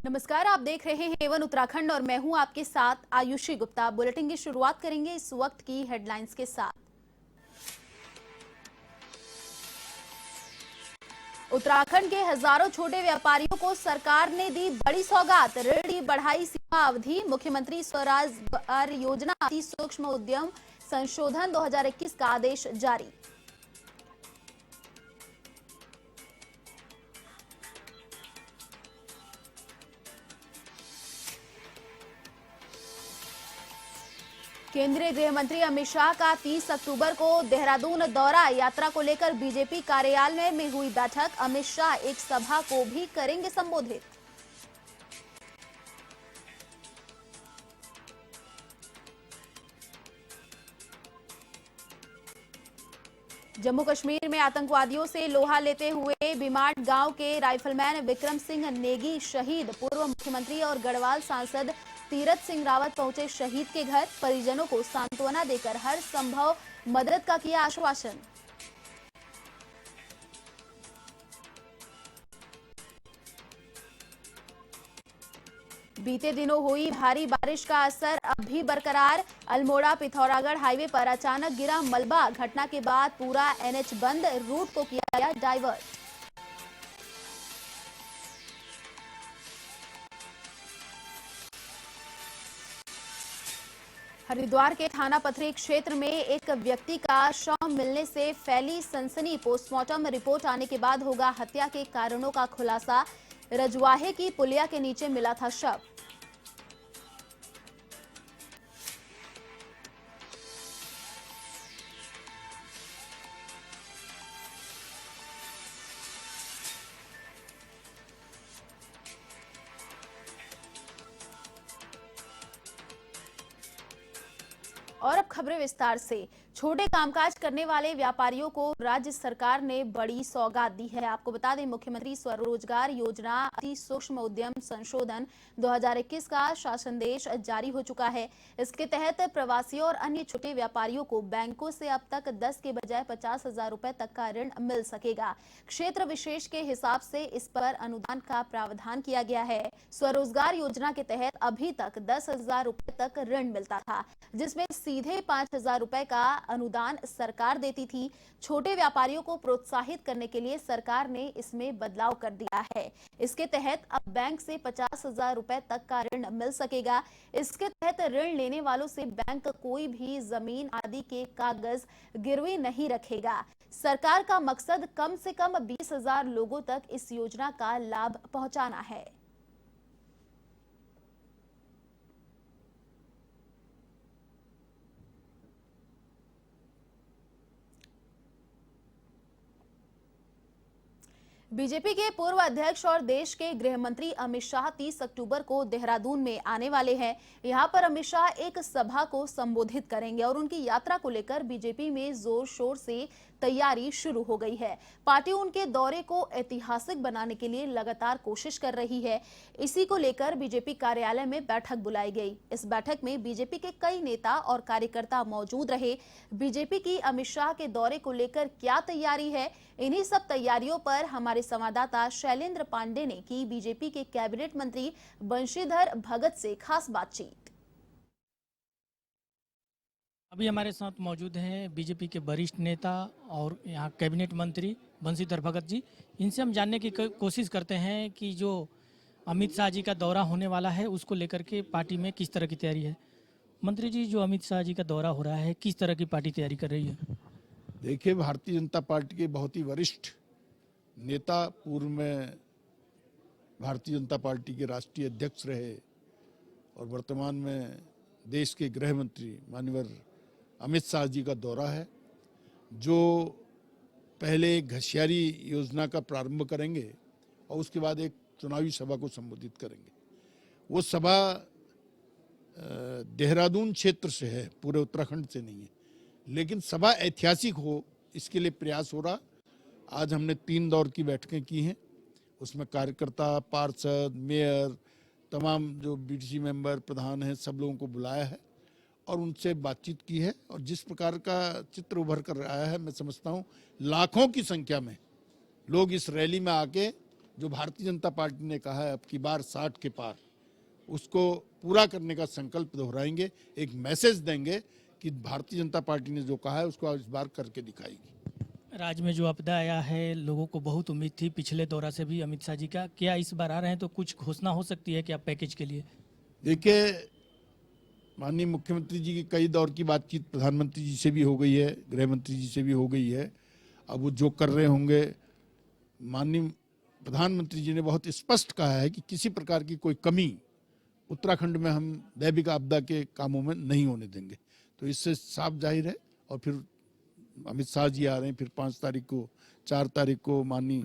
नमस्कार, आप देख रहे हैं एवन उत्तराखंड और मैं हूं आपके साथ आयुषी गुप्ता। बुलेटिन की शुरुआत करेंगे इस वक्त की हेडलाइंस के साथ। उत्तराखंड के हजारों छोटे व्यापारियों को सरकार ने दी बड़ी सौगात, ऋण की बढ़ाई सीमा अवधि। मुख्यमंत्री स्वरोजगार योजना अति सूक्ष्म उद्यम संशोधन 2021 का आदेश जारी। केंद्रीय गृह मंत्री अमित शाह का 30 अक्टूबर को देहरादून दौरा। यात्रा को लेकर बीजेपी कार्यालय में हुई बैठक। अमित शाह एक सभा को भी करेंगे संबोधित। जम्मू कश्मीर में आतंकवादियों से लोहा लेते हुए बिमाट गांव के राइफलमैन विक्रम सिंह नेगी शहीद। पूर्व मुख्यमंत्री और गढ़वाल सांसद तीरथ सिंह रावत पहुंचे शहीद के घर। परिजनों को सांत्वना देकर हर संभव मदद का किया आश्वासन। बीते दिनों हुई भारी बारिश का असर अब भी बरकरार। अल्मोड़ा पिथौरागढ़ हाईवे पर अचानक गिरा मलबा। घटना के बाद पूरा एनएच बंद, रूट को किया गया डाइवर्ट। हरिद्वार के थाना पथरी क्षेत्र में एक व्यक्ति का शव मिलने से फैली सनसनी। पोस्टमार्टम रिपोर्ट आने के बाद होगा हत्या के कारणों का खुलासा। रजवाहे की पुलिया के नीचे मिला था शव। और अब खबरें विस्तार से। छोटे कामकाज करने वाले व्यापारियों को राज्य सरकार ने बड़ी सौगात दी है। आपको बता दें, मुख्यमंत्री स्वरोजगार योजना अति सूक्ष्म उद्यम संशोधन 2021 का शासनादेश जारी हो चुका है। इसके तहत प्रवासियों और अन्य छोटे व्यापारियों को बैंकों से अब तक 10 के बजाय 50,000 रुपए तक का ऋण मिल सकेगा। क्षेत्र विशेष के हिसाब से इस पर अनुदान का प्रावधान किया गया है। स्वरोजगार योजना के तहत अभी तक 10,000 रुपए तक ऋण मिलता था, जिसमें सीधे 5,000 रुपए का अनुदान सरकार देती थी। छोटे व्यापारियों को प्रोत्साहित करने के लिए सरकार ने इसमें बदलाव कर दिया है। इसके तहत अब बैंक से 50,000 रुपए तक का ऋण मिल सकेगा। इसके तहत ऋण लेने वालों से बैंक कोई भी जमीन आदि के कागज गिरवी नहीं रखेगा। सरकार का मकसद कम से कम 20,000 लोगों तक इस योजना का लाभ पहुंचाना है। बीजेपी के पूर्व अध्यक्ष और देश के गृह मंत्री अमित शाह 30 अक्टूबर को देहरादून में आने वाले हैं। यहां पर अमित शाह एक सभा को संबोधित करेंगे और उनकी यात्रा को लेकर बीजेपी में जोर शोर से तैयारी शुरू हो गई है। पार्टी उनके दौरे को ऐतिहासिक बनाने के लिए लगातार कोशिश कर रही है। इसी को लेकर बीजेपी कार्यालय में बैठक बुलाई गई। इस बैठक में बीजेपी के कई नेता और कार्यकर्ता मौजूद रहे। बीजेपी की अमित शाह के दौरे को लेकर क्या तैयारी है, इन्हीं सब तैयारियों पर हमारे संवाददाता शैलेंद्र पांडे ने की बीजेपी के कैबिनेट मंत्री बंशीधर भगत से खास बातचीत। अभी हमारे साथ मौजूद हैं बीजेपी के वरिष्ठ नेता और यहाँ कैबिनेट मंत्री बंशीधर भगत जी। इनसे हम जानने की कोशिश करते हैं कि जो अमित शाह जी का दौरा होने वाला है उसको लेकर के पार्टी में किस तरह की तैयारी है। मंत्री जी, जो अमित शाह जी का दौरा हो रहा है, किस तरह की पार्टी तैयारी कर रही है? देखिए, भारतीय जनता पार्टी के बहुत ही वरिष्ठ नेता, पूर्व में भारतीय जनता पार्टी के राष्ट्रीय अध्यक्ष रहे और वर्तमान में देश के गृह मंत्री माननीय अमित शाह जी का दौरा है, जो पहले एक घसियारी योजना का प्रारंभ करेंगे और उसके बाद एक चुनावी सभा को संबोधित करेंगे। वो सभा देहरादून क्षेत्र से है, पूरे उत्तराखंड से नहीं है, लेकिन सभा ऐतिहासिक हो इसके लिए प्रयास हो रहा। आज हमने 3 दौर की बैठकें की हैं, उसमें कार्यकर्ता, पार्षद, मेयर, तमाम जो बीटीसी मेंबर, प्रधान हैं, सब लोगों को बुलाया है और उनसे बातचीत की है। और जिस प्रकार का चित्र उभर कर आया है, मैं समझता हूँ लाखों की संख्या में लोग इस रैली में आके जो भारतीय जनता पार्टी ने कहा है अब की बार 60 के पार, उसको पूरा करने का संकल्प दोहराएंगे, एक मैसेज देंगे कि भारतीय जनता पार्टी ने जो कहा है उसको इस बार करके दिखाएगी। राज्य में जो आपदा आया है, लोगों को बहुत उम्मीद थी पिछले दौरा से भी अमित शाह जी का, क्या इस बार आ रहे हैं तो कुछ घोषणा हो सकती है क्या पैकेज के लिए? देखिए, माननीय मुख्यमंत्री जी की कई दौर की बातचीत प्रधानमंत्री जी से भी हो गई है, गृह मंत्री जी से भी हो गई है। अब वो जो कर रहे होंगे, माननीय प्रधानमंत्री जी ने बहुत स्पष्ट कहा है कि किसी प्रकार की कोई कमी उत्तराखंड में हम दैविक आपदा के कामों में नहीं होने देंगे। तो इससे साफ जाहिर है। और फिर अमित शाह जी आ रहे हैं, फिर 5 तारीख को, 4 तारीख को माननीय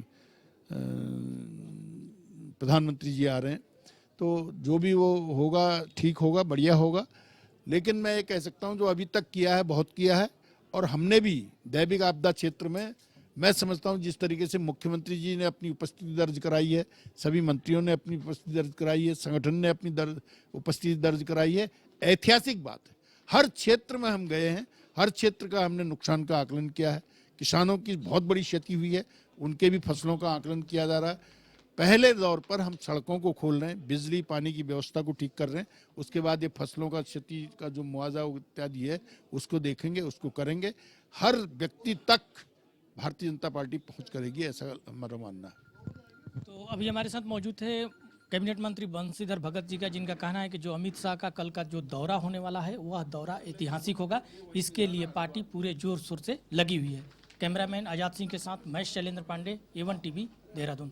प्रधानमंत्री जी आ रहे हैं। तो जो भी वो होगा ठीक होगा, बढ़िया होगा। लेकिन मैं ये कह सकता हूँ जो अभी तक किया है बहुत किया है। और हमने भी दैविक आपदा क्षेत्र में, मैं समझता हूँ जिस तरीके से मुख्यमंत्री जी ने अपनी उपस्थिति दर्ज कराई है, सभी मंत्रियों ने अपनी उपस्थिति दर्ज कराई है, संगठन ने अपनी उपस्थिति दर्ज कराई है, ऐतिहासिक बात है। हर क्षेत्र में हम गए हैं, हर क्षेत्र का हमने नुकसान का आकलन किया है। किसानों की बहुत बड़ी क्षति हुई है, उनके भी फसलों का आकलन किया जा रहा है। पहले दौर पर हम सड़कों को खोल रहे हैं, बिजली पानी की व्यवस्था को ठीक कर रहे हैं। उसके बाद ये फसलों का क्षति का जो मुआवजा इत्यादि है उसको देखेंगे, उसको करेंगे। हर व्यक्ति तक भारतीय जनता पार्टी पहुंच करेगी, ऐसा हमारा मानना है। तो अभी हमारे साथ मौजूद थे कैबिनेट मंत्री बंशीधर भगत जी का, जिनका कहना है कि जो अमित शाह का कल का जो दौरा होने वाला है वह दौरा ऐतिहासिक होगा। इसके लिए पार्टी पूरे जोर शोर से लगी हुई है। कैमरामैन आजाद सिंह के साथ मैं शैलेंद्र पांडे, A1 टीवी, देहरादून।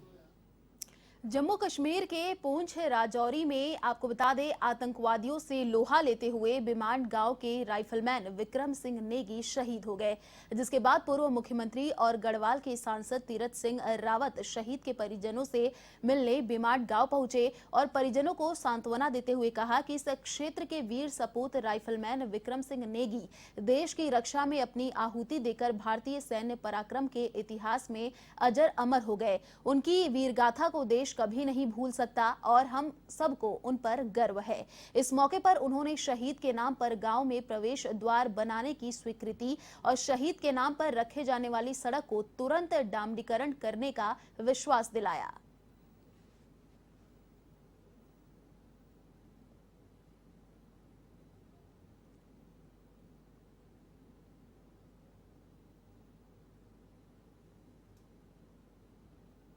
जम्मू कश्मीर के पूंछ राजौरी में आपको बता दें, आतंकवादियों से लोहा लेते हुए बिमांड गांव के राइफलमैन विक्रम सिंह नेगी शहीद हो गए, जिसके बाद पूर्व मुख्यमंत्री और गढ़वाल के सांसद तीरथ सिंह रावत शहीद के परिजनों से मिलने बिमांड गांव पहुंचे और परिजनों को सांत्वना देते हुए कहा कि इस क्षेत्र के वीर सपूत राइफलमैन विक्रम सिंह नेगी देश की रक्षा में अपनी आहुति देकर भारतीय सैन्य पराक्रम के इतिहास में अजर अमर हो गए। उनकी वीरगाथा को देश कभी नहीं भूल सकता और हम सबको उन पर गर्व है। इस मौके पर उन्होंने शहीद के नाम पर गांव में प्रवेश द्वार बनाने की स्वीकृति और शहीद के नाम पर रखे जाने वाली सड़क को तुरंत डामरीकरण करने का विश्वास दिलाया।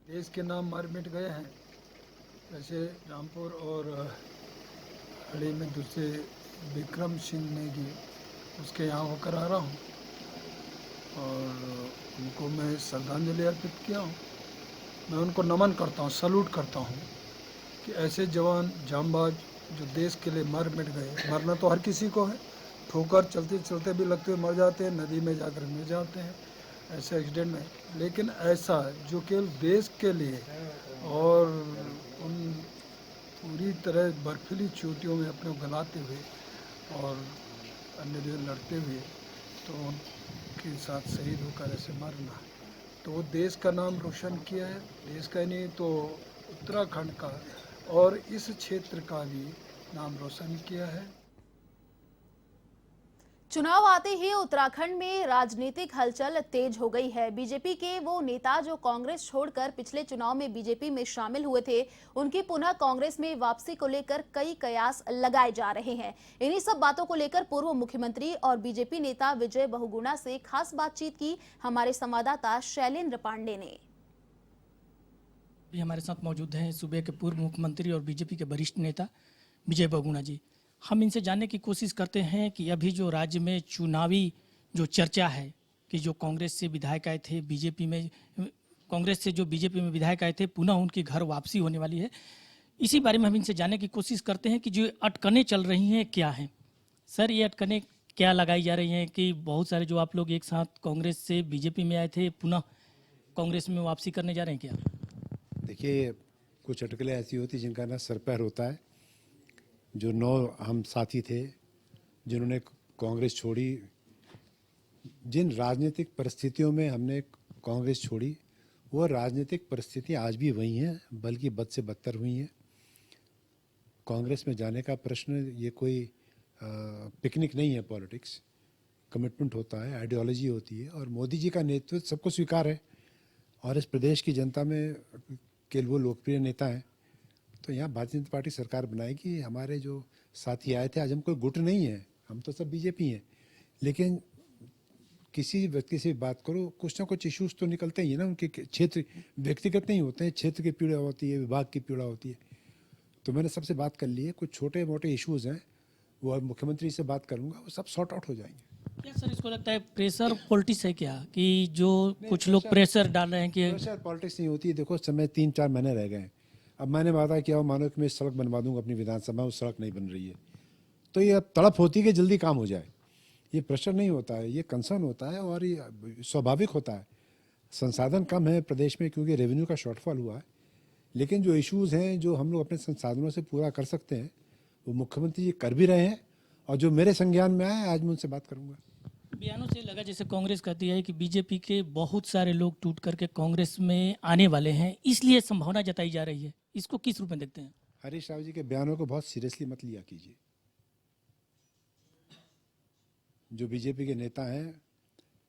देश के नाम मार मिट गए हैं। जैसे रामपुर और हड़ी में दूसरे विक्रम सिंह नेगी, उसके यहाँ होकर आ रहा हूँ और उनको मैं श्रद्धांजलि अर्पित किया हूँ। मैं उनको नमन करता हूँ, सल्यूट करता हूँ कि ऐसे जवान जांबाज जो देश के लिए मर मिट गए। मरना तो हर किसी को है, ठोकर चलते चलते भी लगते हुए मर जाते हैं, नदी में जाकर मिल जाते हैं, ऐसे एक्सीडेंट में। लेकिन ऐसा जो केवल देश के लिए और उन पूरी तरह बर्फीली चोटियों में अपने को गलाते हुए और अन्य दिन लड़ते हुए तो उनके साथ शहीद होकर ऐसे मरना, तो वो देश का नाम रोशन किया है। देश का ही नहीं तो उत्तराखंड का और इस क्षेत्र का भी नाम रोशन किया है। चुनाव आते ही उत्तराखंड में राजनीतिक हलचल तेज हो गई है। बीजेपी के वो नेता जो कांग्रेस छोड़कर पिछले चुनाव में बीजेपी में शामिल हुए थे, उनकी पुनः कांग्रेस में वापसी को लेकर कई कयास लगाए जा रहे हैं। इन्हीं सब बातों को लेकर पूर्व मुख्यमंत्री और बीजेपी नेता विजय बहुगुणा से खास बातचीत की हमारे संवाददाता शैलेंद्र पांडे ने। हमारे साथ मौजूद हैं सूबे के पूर्व मुख्यमंत्री और बीजेपी के वरिष्ठ नेता विजय बहुगुणा जी। हम इनसे जानने की कोशिश करते हैं कि अभी जो राज्य में चुनावी जो चर्चा है कि जो कांग्रेस से विधायक आए थे बीजेपी में, कांग्रेस से जो बीजेपी में विधायक आए थे पुनः उनकी घर वापसी होने वाली है, इसी बारे में हम इनसे जानने की कोशिश करते हैं कि जो अटकनें चल रही हैं क्या हैं। सर, ये अटकनें क्या लगाई जा रही हैं कि बहुत सारे जो आप लोग एक साथ कांग्रेस से बीजेपी में आए थे पुनः कांग्रेस में वापसी करने जा रहे हैं क्या? देखिए, कुछ अटकलें ऐसी होती जिनका ना सर पैर होता है। जो 9 हम साथी थे जिन्होंने कांग्रेस छोड़ी, जिन राजनीतिक परिस्थितियों में हमने कांग्रेस छोड़ी वो राजनीतिक परिस्थितियां आज भी वही हैं, बल्कि बद से बदतर हुई हैं। कांग्रेस में जाने का प्रश्न ये कोई पिकनिक नहीं है, पॉलिटिक्स कमिटमेंट होता है, आइडियोलॉजी होती है और मोदी जी का नेतृत्व सबको स्वीकार है और इस प्रदेश की जनता में कि वो लोकप्रिय नेता हैं, तो यहाँ भारतीय जनता पार्टी सरकार बनाएगी। हमारे जो साथी आए थे, आज हम कोई गुट नहीं है, हम तो सब बीजेपी हैं, लेकिन किसी व्यक्ति से बात करो, कुछ ना कुछ इश्यूज तो निकलते ही है ना, उनके क्षेत्र व्यक्तिगत नहीं होते हैं, क्षेत्र की पीड़ा होती है, विभाग की पीड़ा होती है। तो मैंने सबसे बात कर ली है, कुछ छोटे मोटे इश्यूज हैं वो मुख्यमंत्री से बात करूंगा, वो सब सॉर्ट आउट हो जाएंगे। क्या सर इसको लगता है प्रेशर पॉलिटिक्स है क्या, कि जो कुछ लोग प्रेशर डाल रहे हैं कि प्रेशर पॉलिटिक्स नहीं होती है। देखो, समय 3-4 महीने रह गए हैं। अब मैंने वादा किया हो, मानो कि मैं सड़क बनवा दूंगा अपनी विधानसभा, वो सड़क नहीं बन रही है, तो ये अब तड़प होती है कि जल्दी काम हो जाए। ये प्रेशर नहीं होता है, ये कंसर्न होता है, और ये स्वाभाविक होता है। संसाधन कम है प्रदेश में क्योंकि रेवेन्यू का शॉर्टफॉल हुआ है, लेकिन जो इश्यूज़ हैं जो हम लोग अपने संसाधनों से पूरा कर सकते हैं वो मुख्यमंत्री जी कर भी रहे हैं, और जो मेरे संज्ञान में आए आज मैं उनसे बात करूंगा। बयानों से लगा जैसे कांग्रेस कहती है कि बीजेपी के बहुत सारे लोग टूट करके कांग्रेस में आने वाले हैं, इसलिए संभावना जताई जा रही है। इसको किस रूप में देखते हैं? हरीश राव जी के बयानों को बहुत सीरियसली मत लिया कीजिए। जो बीजेपी के नेता हैं,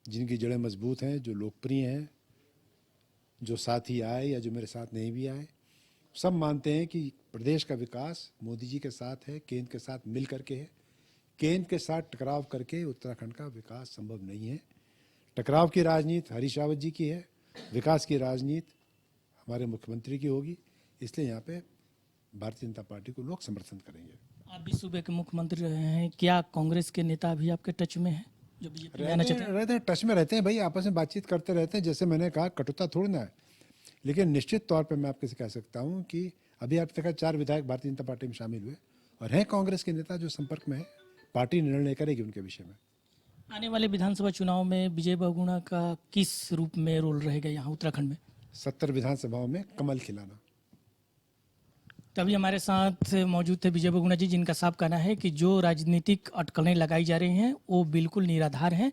जिनकी जड़ें मजबूत हैं, जो लोकप्रिय हैं, जो साथ ही आए या जो मेरे साथ नहीं भी आए, सब मानते हैं कि प्रदेश का विकास मोदी जी के साथ है, केंद्र के साथ मिल करके है। केंद्र के साथ टकराव करके उत्तराखंड का विकास संभव नहीं है। टकराव की राजनीति हरीश रावत जी की है, विकास की राजनीति हमारे मुख्यमंत्री की होगी, इसलिए यहाँ पे भारतीय जनता पार्टी को लोग समर्थन करेंगे। आप भी सूबे के मुख्यमंत्री रहे हैं, क्या कांग्रेस के नेता भी आपके टच में हैं जो बीजेपी में आना चाहते हैं? रहते हैं, टच में रहते हैं भाई, आपस में बातचीत करते रहते हैं। जैसे मैंने कहा, कटुता थोड़ी ना है, लेकिन निश्चित तौर पे मैं आपके से कह सकता हूँ कि अभी आप तक 4 विधायक भारतीय जनता पार्टी में शामिल हुए, और हैं कांग्रेस के नेता जो संपर्क में है। पार्टी निर्णय करेगी उनके विषय में। आने वाले विधानसभा चुनाव में विजय बहुगुणा का किस रूप में रोल रहेगा यहाँ उत्तराखंड में? 70 विधानसभाओं में कमल खिलाना। तभी हमारे साथ मौजूद थे विजय बहुगुणा जी, जिनका साफ कहना है कि जो राजनीतिक अटकलें लगाई जा रही हैं वो बिल्कुल निराधार हैं,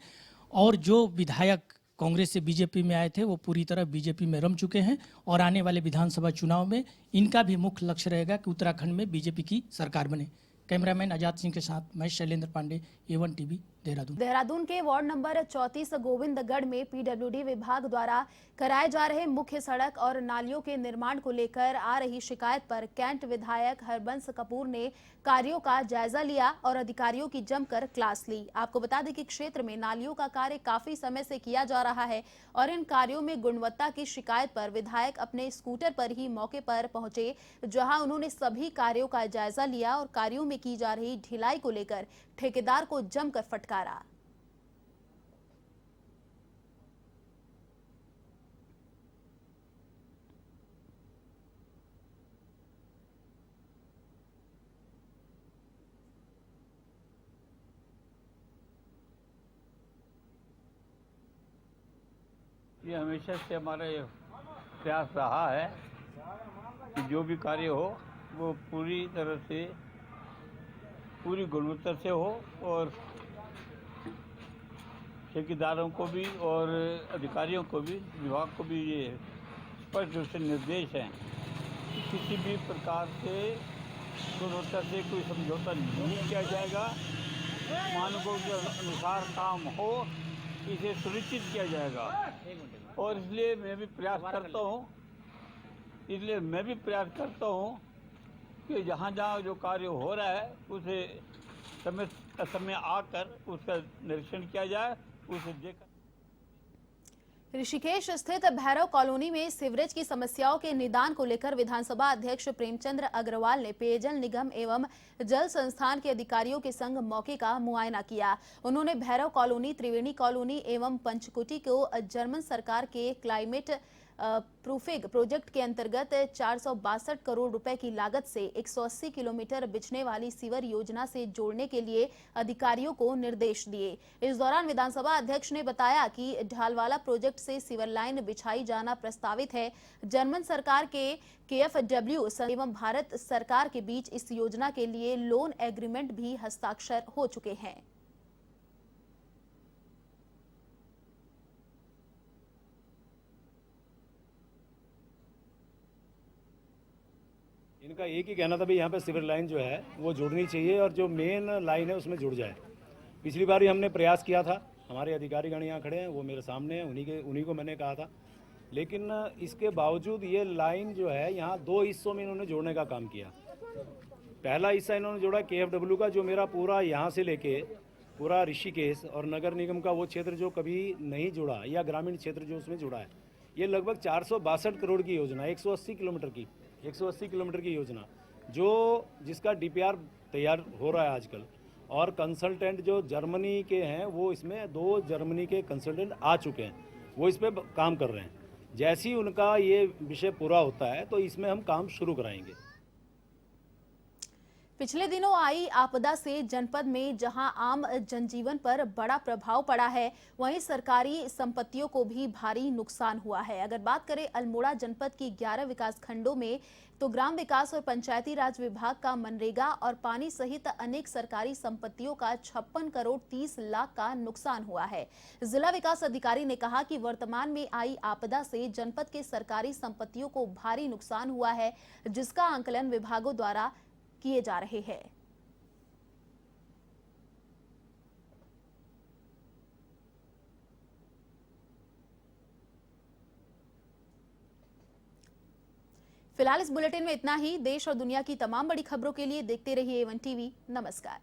और जो विधायक कांग्रेस से बीजेपी में आए थे वो पूरी तरह बीजेपी में रम चुके हैं, और आने वाले विधानसभा चुनाव में इनका भी मुख्य लक्ष्य रहेगा कि उत्तराखंड में बीजेपी की सरकार बने। कैमरामैन आजाद सिंह के साथ मैं शैलेंद्र पांडे, A1 टीवी, देहरादून। देहरादून के वार्ड नंबर 34 गोविंदगढ़ में पीडब्ल्यूडी विभाग द्वारा कराए जा रहे मुख्य सड़क और नालियों के निर्माण को लेकर आ रही शिकायत पर कैंट विधायक हरबंस कपूर ने कार्यों का जायजा लिया और अधिकारियों की जमकर क्लास ली। आपको बता दें कि क्षेत्र में नालियों का कार्य काफी समय से किया जा रहा है, और इन कार्यों में गुणवत्ता की शिकायत पर विधायक अपने स्कूटर पर ही मौके पर पहुंचे, जहां उन्होंने सभी कार्यों का जायजा लिया और कार्यों में की जा रही ढिलाई को लेकर ठेकेदार को जमकर फटकारा। ये हमेशा से हमारा ये प्रयास रहा है कि जो भी कार्य हो वो पूरी तरह से पूरी गुणवत्ता से हो, और ठेकेदारों को भी और अधिकारियों को भी, विभाग को भी ये स्पष्ट रूप से निर्देश हैं कि किसी भी प्रकार से गुणवत्ता से कोई समझौता नहीं किया जाएगा। मानकों के अनुसार काम हो, इसे सुनिश्चित किया जाएगा। और इसलिए मैं भी प्रयास करता हूँ कि जहाँ जहाँ जो कार्य हो रहा है उसे समय आकर उसका निरीक्षण किया जाए, उसे देखकर। ऋषिकेश स्थित भैरव कॉलोनी में सीवरेज की समस्याओं के निदान को लेकर विधानसभा अध्यक्ष प्रेमचंद्र अग्रवाल ने पेयजल निगम एवं जल संस्थान के अधिकारियों के संग मौके का मुआयना किया। उन्होंने भैरव कॉलोनी, त्रिवेणी कॉलोनी एवं पंचकुटी को जर्मन सरकार के क्लाइमेट प्रूफिंग प्रोजेक्ट के अंतर्गत 462 करोड़ रुपए की लागत से 180 किलोमीटर बिछने वाली सीवर योजना से जोड़ने के लिए अधिकारियों को निर्देश दिए। इस दौरान विधानसभा अध्यक्ष ने बताया कि ढालवाला प्रोजेक्ट से सीवर लाइन बिछाई जाना प्रस्तावित है। जर्मन सरकार के KfW एवं भारत सरकार के बीच इस योजना के लिए लोन एग्रीमेंट भी हस्ताक्षर हो चुके हैं। इनका एक ही कहना था भाई यहाँ पे सिविल लाइन जो है वो जुड़नी चाहिए, और जो मेन लाइन है उसमें जुड़ जाए। पिछली बार ही हमने प्रयास किया था, हमारे अधिकारीगण यहाँ खड़े हैं, वो मेरे सामने हैं, उन्हीं को मैंने कहा था लेकिन इसके बावजूद ये लाइन जो है यहाँ दो हिस्सों में इन्होंने जोड़ने का काम किया। पहला हिस्सा इन्होंने जोड़ा KFW का, जो मेरा पूरा यहाँ से लेके पूरा ऋषिकेश और नगर निगम का वो क्षेत्र जो कभी नहीं जुड़ा, या ग्रामीण क्षेत्र जो उसमें जुड़ा है, ये लगभग 462 करोड़ की योजना, 180 किलोमीटर की योजना, जो जिसका DPR तैयार हो रहा है आजकल। और कंसल्टेंट जो जर्मनी के हैं वो इसमें 2 जर्मनी के कंसल्टेंट आ चुके हैं, वो इस पर काम कर रहे हैं। जैसे ही उनका ये विषय पूरा होता है तो इसमें हम काम शुरू कराएंगे। पिछले दिनों आई आपदा से जनपद में जहां आम जनजीवन पर बड़ा प्रभाव पड़ा है, वहीं सरकारी संपत्तियों को भी भारी नुकसान हुआ है। अगर बात करें अल्मोड़ा जनपद की 11 विकास खंडों में, तो ग्राम विकास और पंचायती राज विभाग का मनरेगा और पानी सहित अनेक सरकारी संपत्तियों का 56 करोड़ 30 लाख का नुकसान हुआ है। जिला विकास अधिकारी ने कहा कि वर्तमान में आई आपदा से जनपद के सरकारी संपत्तियों को भारी नुकसान हुआ है, जिसका आंकलन विभागों द्वारा किए जा रहे हैं। फिलहाल इस बुलेटिन में इतना ही। देश और दुनिया की तमाम बड़ी खबरों के लिए देखते रहिए A1 टीवी। नमस्कार।